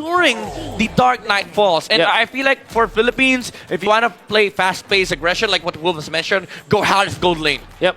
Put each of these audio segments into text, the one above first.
during the Dark Night Falls. And I feel like for Philippines, if you want to play fast-paced aggression, like what Wolves mentioned, go Harith gold lane. Yep.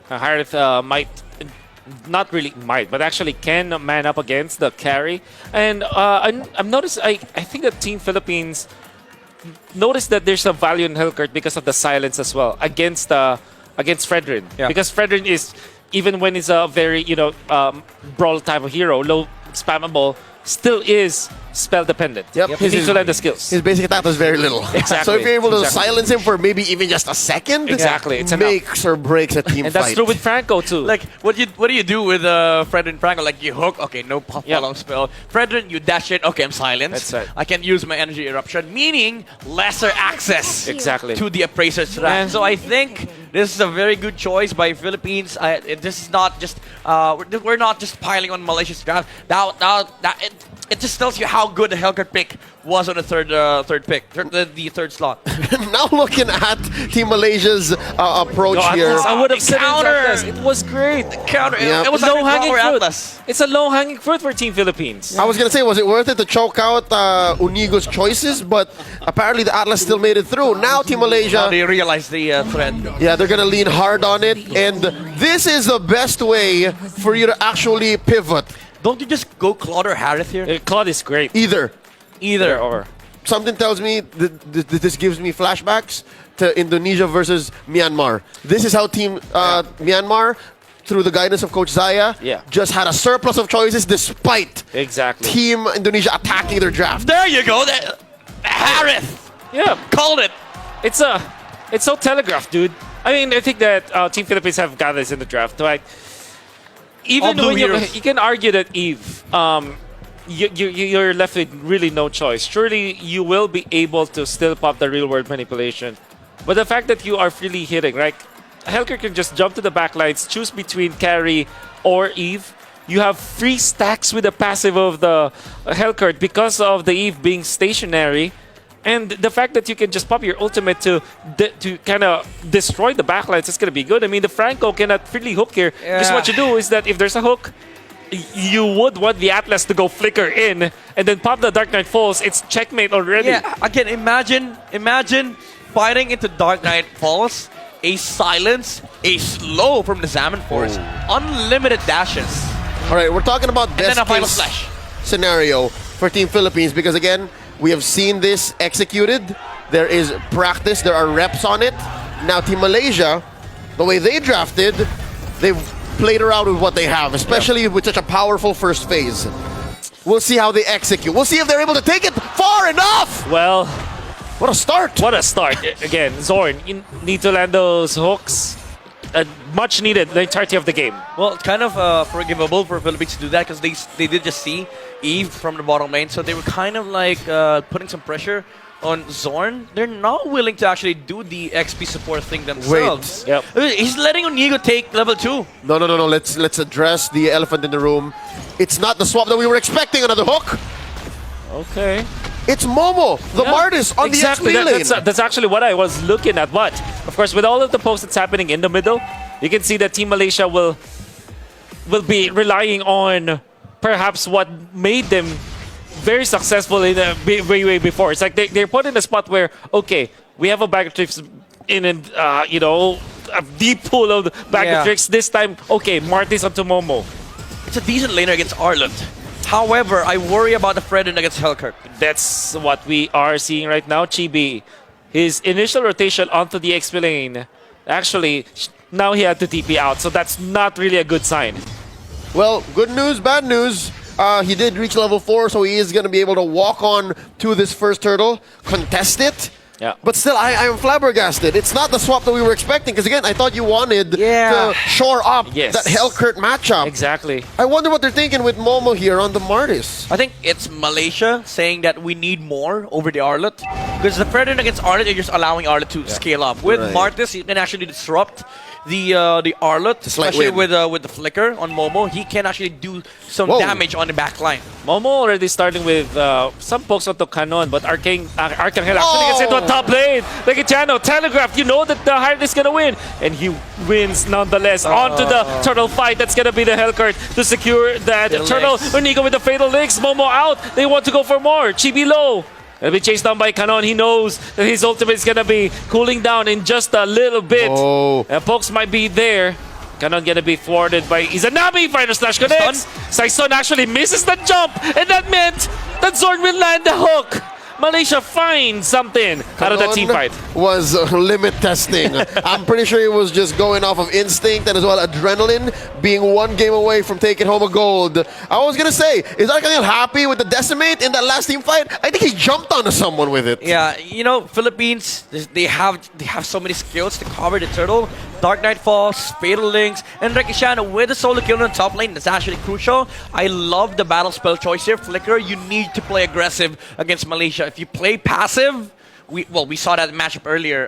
Harith might, not really might, but actually can man up against the carry. And I'm noticed, I think that Team Philippines noticed that there's a value in Hellcurt because of the silence as well against Fredrin. Yeah. Because Fredrin is, even when he's a very, brawl type of hero, low spammable, still is spell dependent. Yep. He needs to learn the skills. His basic attack was very little. Exactly. So if you're able to silence him for maybe even just a second, Exactly. It's makes or breaks a team and fight. that's true with Franco too. Like, what do you do with Fredrin Franco? Like, you hook, okay, no follow spell. Fredrin, you dash it, okay, I'm silenced. That's right. I can use my energy eruption, meaning lesser access Exactly. to the Appraiser's Wrath. So I think this is a very good choice by Philippines. This is not just, we're not just piling on Malaysia's draft. It just tells you how good the Hellcurt pick was on the third third slot. Now looking at Team Malaysia's approach here. I would have said counter. it was great. Counter. Yep. It was low hanging fruit. Atlas. It's a low hanging fruit for Team Philippines. I was going to say, was it worth it to choke out Unigo's choices? But apparently the Atlas still made it through. Now Team Now Malaysia, they realize the threat. yeah, they're going to lean hard on it. And this is the best way for you to actually pivot. Don't you just go Claude or Harith here? Claude is great. Either. Or Something tells me that this gives me flashbacks to Indonesia versus Myanmar. This is how Team Myanmar, through the guidance of Coach Zaya, just had a surplus of choices despite exactly. Team Indonesia attacking their draft. There you go. Harith. Yeah, Called it. it's so telegraphed, dude. I mean, I think that Team Philippines have got this in the draft, right? Even All when blue you heroes. can argue that Eve, you're left with really no choice. Surely you will be able to still pop the real world manipulation, but the fact that you are freely hitting, right? Hellcurt can just jump to the backlines, choose between carry or Eve. You have free stacks with the passive of the Hellcurt because of the Eve being stationary. And the fact that you can just pop your ultimate to kind of destroy the backlines is going to be good. I mean, the Franco cannot freely hook here. Because what you do is that if there's a hook, you would want the Atlas to go flicker in and then pop the Dark Knight Falls. It's checkmate already. Yeah. Again, imagine fighting into Dark Knight Falls, a silence, a slow from the Salmon Force, unlimited dashes. All right, we're talking about And best then a final case slash. scenario for Team Philippines because, again, we have seen this executed. There is practice. There are reps on it. Now, Team Malaysia, the way they drafted, they've played around with what they have, especially with such a powerful first phase. We'll see how they execute. We'll see if they're able to take it far enough. Well, what a start. What a start. Again, Zorn, you need to land those hooks. Much needed the entirety of the game. Well, it's kind of forgivable for Philippines to do that because they did just see Eve from the bottom lane, so they were kind of like putting some pressure on Zorn. They're not willing to actually do the XP support thing themselves. Yep. He's letting Unigo take level 2. No. Let's address the elephant in the room. It's not the swap that we were expecting. Another hook. Okay. It's Momo, the Martis on the XP lane. That's actually what I was looking at. But, of course, with all of the posts that's happening in the middle, you can see that Team Malaysia will be relying on perhaps what made them very successful in way before. It's like they're put in a spot where, okay, we have a bag of tricks in a deep pool of bag of tricks. This time, okay, Martis onto Momo. It's a decent laner against Arlott. However, I worry about the Fredrin against Hellcurt. That's what we are seeing right now. Chibi, his initial rotation onto the XP lane, actually, now he had to TP out, so that's not really a good sign. Well, good news, bad news. He did reach level 4, so he is going to be able to walk on to this first turtle, contest it. Yeah. But still, I am flabbergasted. It's not the swap that we were expecting, because again, I thought you wanted to shore up that Hellcurt matchup. Exactly. I wonder what they're thinking with Momo here on the Martis. I think it's Malaysia saying that we need more over the Arlott. Because the Fredrin against Arlott, you're just allowing Arlott to scale up. With Martis, you can actually disrupt the Arlott, especially with the flicker on Momo. He can actually do some damage on the back line. Momo already starting with some pokes onto Canon, but Arcangel actually gets into a top lane. Legitiano, telegraphed. You know that the Hyrule is going to win. And he wins nonetheless. Onto the turtle fight. That's going to be the Hellcurt to secure that turtle. Unigo with the Fatal Links. Momo out. They want to go for more. Chibi low. Gonna be chased down by Canon. He knows that his ultimate is gonna be cooling down in just a little bit. And Pokes might be there. Canon gonna be thwarted by Izanami. Final slash connects. Saison actually misses the jump, and that meant that Zorn will land the hook. Malaysia finds something out of the team fight. Was limit testing. I'm pretty sure he was just going off of instinct and as well adrenaline, being one game away from taking home a gold. I was gonna say, is Arcangel happy with the decimate in that last team fight? I think he jumped onto someone with it. Yeah, you know, Philippines, they have so many skills to cover the turtle. Dark Knight Falls, Fatal Links, and Rekishana with the solo kill on the top lane. That's actually crucial. I love the battle spell choice here. Flicker, you need to play aggressive against Malaysia. If you play passive, we saw that matchup earlier,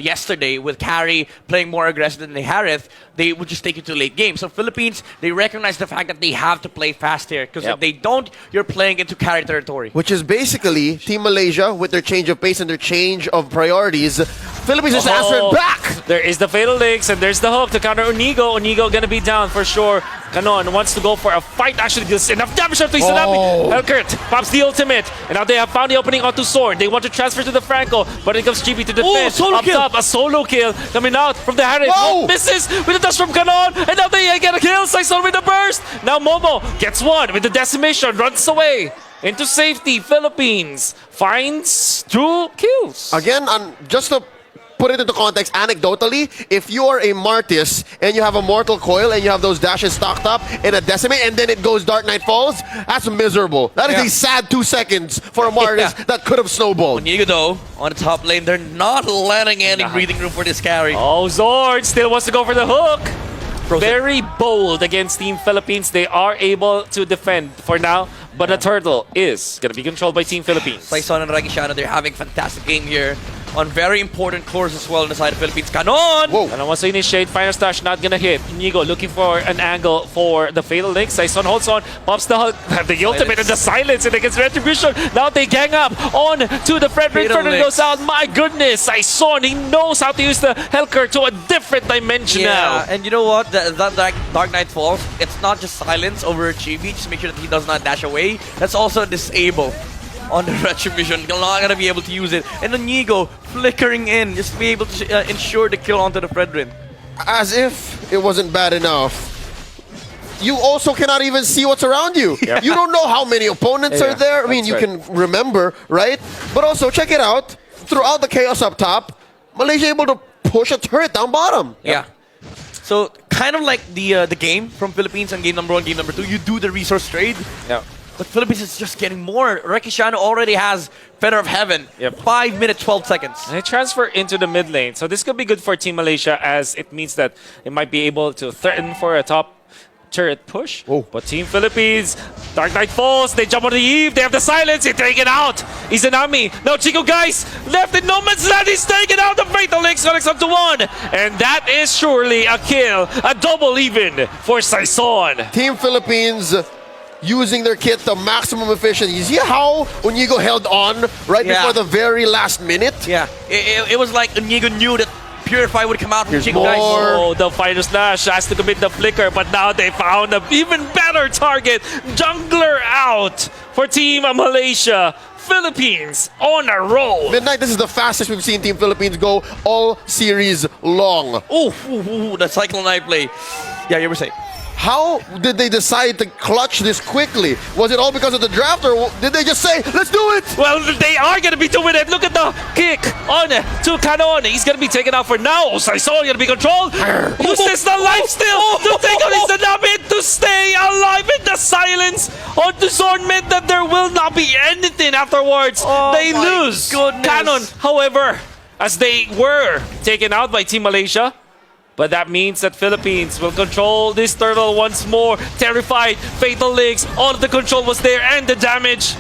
yesterday with Carry playing more aggressive than the Harith, they would just take you to late game. So Philippines, they recognize the fact that they have to play fast here, because if they don't, you're playing into Carry territory. Which is basically Team Malaysia with their change of pace and their change of priorities. Philippines just answered back! There is the Fatal Links, and there's the hook to counter Unigo. Unigo gonna be down for sure. Canon wants to go for a fight, actually gives enough damage to Izanami. Hellcurt pops the ultimate, and now they have found the opening onto Sword. They want to transfer to the Franco, but it comes Chibi to defend. Up top, a solo kill coming out from the Harith. Misses with a touch from Canon, and now they get a kill. Saison with the burst. Now Momo gets one with the decimation, runs away into safety. Philippines finds 2 kills. Again, just to put it into context, anecdotally, if you are a Martis and you have a Mortal Coil and you have those dashes stocked up in a Decimate and then it goes Dark Knight Falls, that's miserable. That is a sad 2 seconds for a Martis that could have snowballed. Unigo though, on the top lane, they're not letting any breathing room for this carry. Oh, Zord still wants to go for the hook. Very bold against Team Philippines. They are able to defend for now, but the turtle is going to be controlled by Team Philippines. Saison and Regishana, they're having fantastic game here on very important cores as well on the side of Philippines. Canon! Canon wants to initiate. Final Stash not gonna hit. Inigo looking for an angle for the Fatal Link. Saison holds on, pops the ultimate and the silence, and against Retribution. Now they gang up on to the Frederick. Frederick goes out. My goodness, Saison, he knows how to use the Hellcurt to a different dimension now. And you know what? That Dark Knight Falls, it's not just silence over Chibi, just make sure that he does not dash away. That's also disable on the Retribution. You're not gonna be able to use it. And then Nigo flickering in, just to be able to ensure the kill onto the Fredrin. As if it wasn't bad enough, you also cannot even see what's around you. You don't know how many opponents are there. I mean, you can remember, right? But also, check it out. Throughout the chaos up top, Malaysia able to push a turret down bottom. So, kind of like the game from Philippines on game number 1, game number 2, you do the resource trade. But Philippines is just getting more. Rekishana already has Feather of Heaven. 5 minutes, 12 seconds. And they transfer into the mid lane. So this could be good for Team Malaysia, as it means that it might be able to threaten for a top turret push. But Team Philippines, Dark Knight Falls, they jump on the Eve, they have the silence, they take it out. Izanami, now Gua Gaes, left in no man's land, he's taken out. The Fatal Links connects up to 1. And that is surely a kill, a double even for Saison. Team Philippines using their kit to maximum efficiency. You see how Unigo held on right before the very last minute? It was like Unigo knew that Purify would come out from Gua Gaes. Oh, the Final Slash has to commit the flicker, but now they found an even better target. Jungler out for Team Malaysia. Philippines on a roll. Midnight, this is the fastest we've seen Team Philippines go all series long. That Cyclone Knight play. Yeah, you were saying. How did they decide to clutch this quickly? Was it all because of the draft, or did they just say, let's do it? Well, they are going to be doing it. Look at the kick on to Canon. He's going to be taken out for now. Saison going to be controlled. Uses the life steal to take on Izanami to stay alive in the silence. On to Zorn meant that there will not be anything afterwards. They lose. Canon, however, as they were taken out by Team Malaysia. But that means that Philippines will control this turtle once more. Terrified, Fatal Links, all of the control was there and the damage.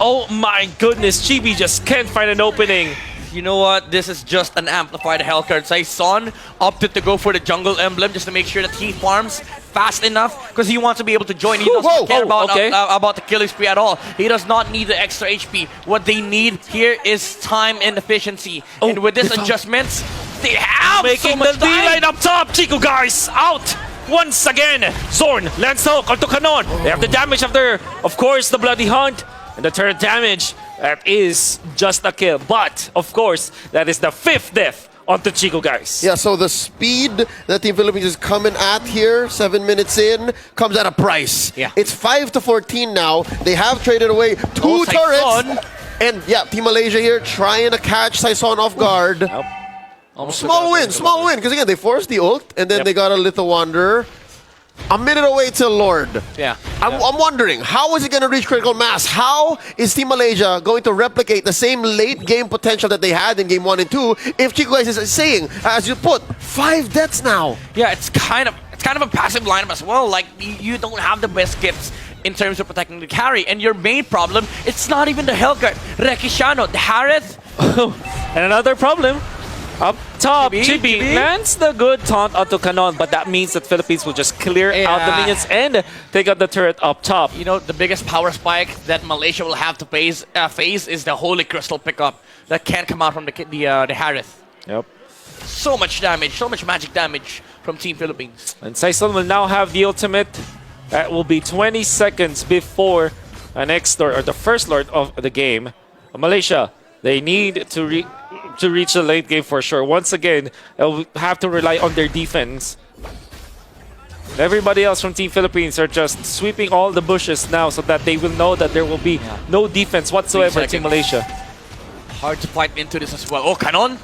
Oh my goodness, Chibi just can't find an opening. You know what? This is just an amplified Hellcard. Saison opted to go for the jungle emblem just to make sure that he farms fast enough because he wants to be able to join. He doesn't care about the killing spree at all. He does not need the extra HP. What they need here is time and efficiency. And with this adjustments, they have making so much the D-line time. up top. Chico Guys out once again. Zorn lands hook onto Canon. They have the damage after, of course, the Bloody Hunt. And the turret damage, that is just a kill. But, of course, that is the 5th death onto Chico Guys. Yeah, so the speed that Team Philippines is coming at here, 7 minutes in, comes at a price. Yeah. It's 5-14 now. They have traded away 2 turrets. And yeah, Team Malaysia here trying to catch Saison off guard. Small win, because again, they forced the ult, and then they got a Little Wanderer. A minute away till Lord. Yeah. I'm wondering, how is it going to reach critical mass? How is Team Malaysia going to replicate the same late game potential that they had in game 1 and 2 if Chico Guys is saying, as you put, 5 deaths now? Yeah, it's kind of a passive lineup as well. Like, you don't have the best gifts in terms of protecting the carry. And your main problem, it's not even the Hellcard. Rekishano, the Harith. And another problem. Up top, Chibi lands the good taunt onto Canon, but that means that Philippines will just clear out the minions and take out the turret up top. You know, the biggest power spike that Malaysia will have to face is the Holy Crystal pickup that can't come out from the Harith. Yep. So much damage, so much magic damage from Team Philippines. And Saison will now have the ultimate. That will be 20 seconds before the next Lord, or the first Lord of the game. Malaysia, they need to reach the late game for sure. Once again, they'll have to rely on their defense. Everybody else from Team Philippines are just sweeping all the bushes now so that they will know that there will be no defense whatsoever in Team Malaysia. Hard to fight into this as well. Oh, Canon!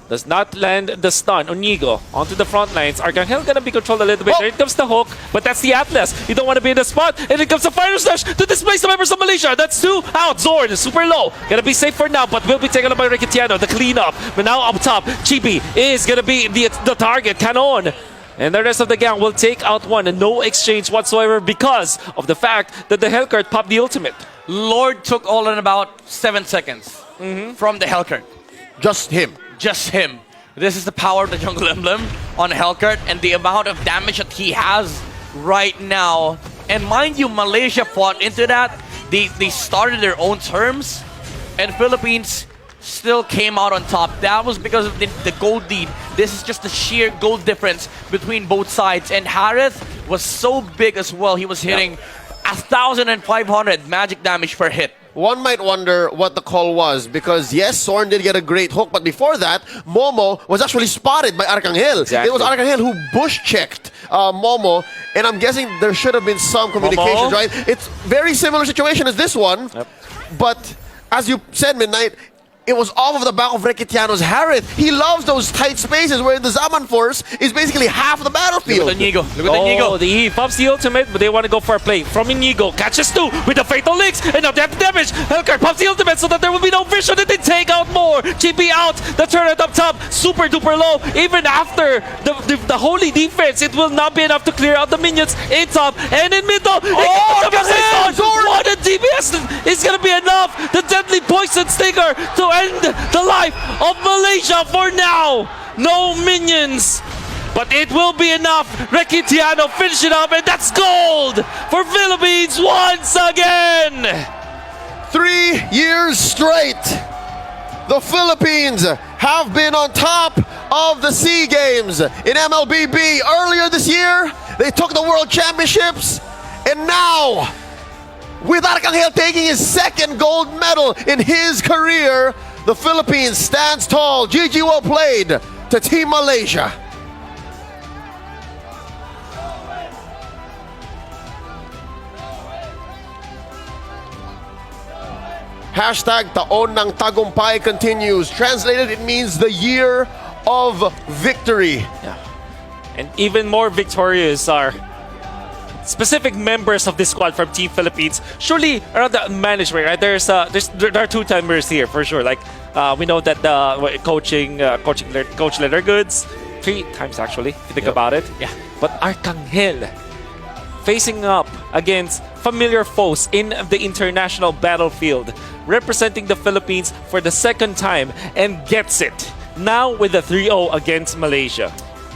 Does not land the stun. Onigo onto the front lines. Arcangel gonna be controlled a little bit. There comes the hook, but that's the Atlas. You don't want to be in the spot. And it comes the Fire Slash to displace the members of Malaysia. That's 2 out. Zorn is super low. Gonna be safe for now, but will be taken up by Rekitiano. The cleanup. But now up top, Chibi is gonna be the target. Canon. And the rest of the gang will take out one and no exchange whatsoever because of the fact that the Hellcard popped the ultimate. Lord took all in about 7 seconds from the Hellcard. Just him. Just him. This is the power of the jungle emblem on Hellcard and the amount of damage that he has right now. And mind you, Malaysia fought into that. They started their own terms, and Philippines still came out on top. That was because of the gold lead. This is just the sheer gold difference between both sides. And Harith was so big as well. He was hitting 1,500 magic damage per hit. One might wonder what the call was because, yes, Zorn did get a great hook, but before that, Momo was actually spotted by Arcangel. Exactly. It was Arcangel who bush-checked Momo, and I'm guessing there should have been some communication, right? It's very similar situation as this one, but as you said, Midnight, it was off of the back of Rekitiano's Harith. He loves those tight spaces where the Zaman Force is basically half the battlefield. Look at Inigo. Look at Inigo. He pops the ultimate, but they want to go for a play. From Inigo, catches 2 with the Fatal Links, and now they have damage. Hellcard pops the ultimate so that there will be no vision, and they take out more. GP out, the turret up top, super duper low. Even after the holy defense, it will not be enough to clear out the minions in top and in middle. What a DPS is going to be enough. The deadly poison stinger to end the life of Malaysia for now. No minions, but it will be enough. Rekitiano finish it up, and that's gold for Philippines once again. 3 years straight, the Philippines have been on top of the SEA Games. In MLBB earlier this year, they took the World Championships, and now, with Arcangel taking his 2nd gold medal in his career, the Philippines stands tall. GG well played to Team Malaysia. Hashtag Taon ng Tagumpay continues. Translated, it means the year of victory. Yeah. And even more victorious are specific members of this squad from Team Philippines. Surely around the management, right? There are 2 timers here for sure. Like we know that the Coach Leonard Goods 3 times actually, if you think about it. Yeah. But Arcangel facing up against familiar foes in the international battlefield, representing the Philippines for the second time and gets it. Now with a 3-0 against Malaysia.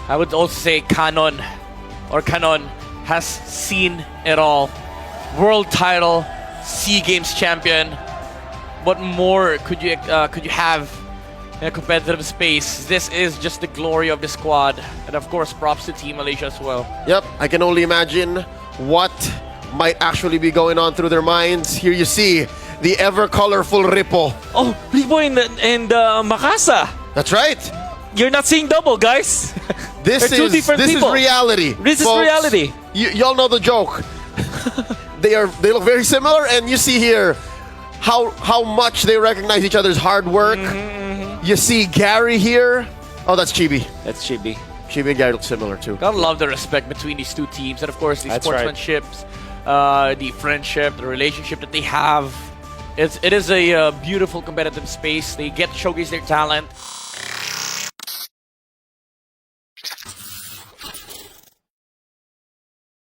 I would also say Canon has seen it all. World title, SEA Games champion. What more could you have in a competitive space? This is just the glory of the squad, and of course, props to Team Malaysia as well. Yep, I can only imagine what might actually be going on through their minds. Here you see the ever colorful Ripo. Oh, Ripo and Makasa. That's right. You're not seeing double, guys. This They're two different people. is reality. This is folks. reality. Y'all know the joke. They look very similar, and you see here how much they recognize each other's hard work. You see Gary here. Oh, that's Chibi. That's Chibi. Chibi and Gary look similar too. Gotta love the respect between these two teams, and of course the That's right. sportsmanships, the friendship, the relationship that they have. It is a beautiful competitive space. They get to showcase their talent.